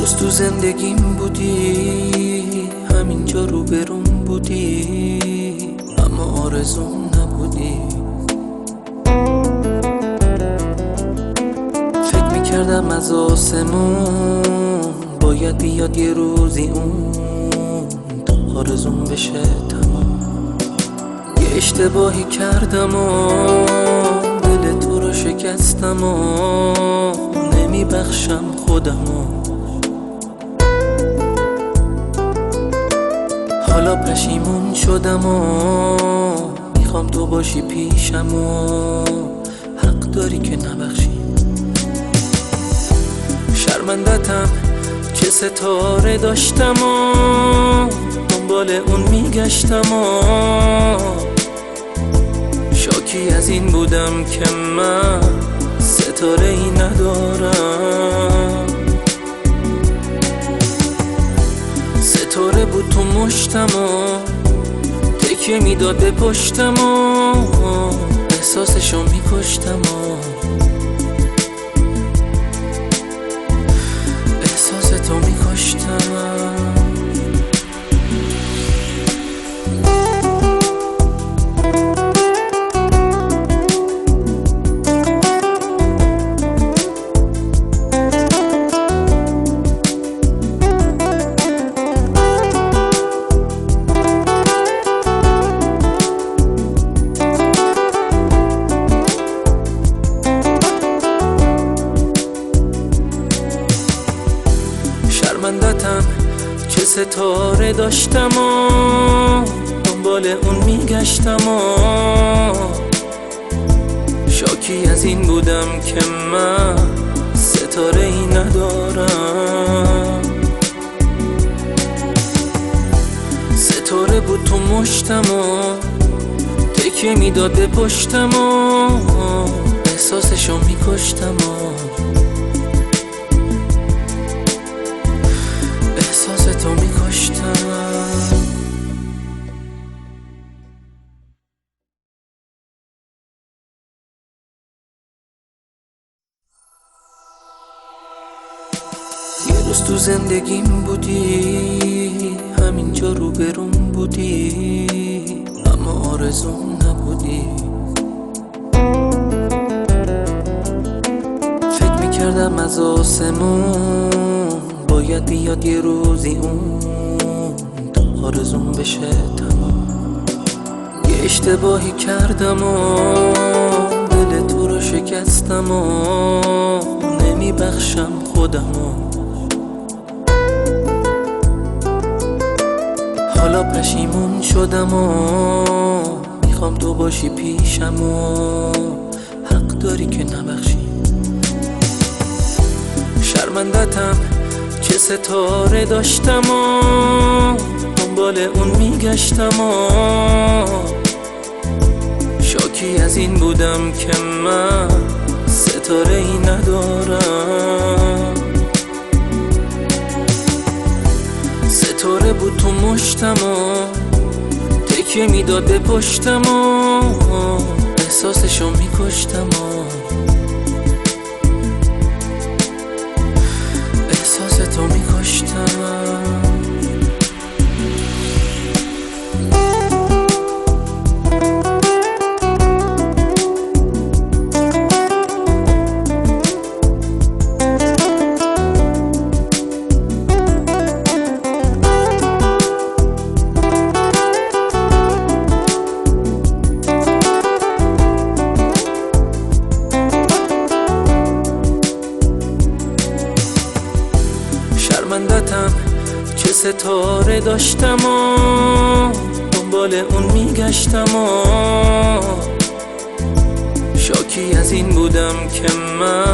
روز تو زندگیم بودی، همینجا روبروم بودی، اما آرزوم نبودی. فکر میکردم از آسمون باید بیاد یه روزی اون تا آرزوم بشه تمام. یه اشتباهی کردم و دل تو رو شکستم و نمیبخشم خودمو. حالا پشیمون شدم و میخوام تو باشی پیشم و حق داری که نبخشی. شرمندتم چه ستاره داشتم و دنبال اون میگشتم و شاکی از این بودم که من ستاره ای ندارم. ستاره بود تو مشتم و تکیه میداد به پشتم و احساسشو میکشتم و احساستو میکشتم. شرمندتم چه ستاره داشتم و دنبال اون میگشتم و شاکی از این بودم که من ستاره ای ندارم. ستاره بود تو مشتم و تکیه میداد به پشتم و احساسشو میکشتم و احساستو میکشتم. یه روز تو زندگیم بودی، همینجا روبروم بودی، اما آرزوم نبودی. فکر میکردم از آسمون باید بیاد یه روزی اون تا آرزوم بشه تمام. یه اشتباهی کردم و دل تو رو شکستم و نمیبخشم خودمو. حالا پشیمون شدم و میخوام تو باشی پیشم و حق داری که نبخشی. شرمندتم چه ستاره داشتم و دنبال اون میگشتم و شاکی از این بودم که من ستاره ای ندارم. ستاره بود تو مشتم و تکیه میداد به پشتم و احساسشو میکشتم و احساستو میکشتم. شرمندتم چه ستاره داشتم و دنبال اون میگشتم و شاکی از این بودم که من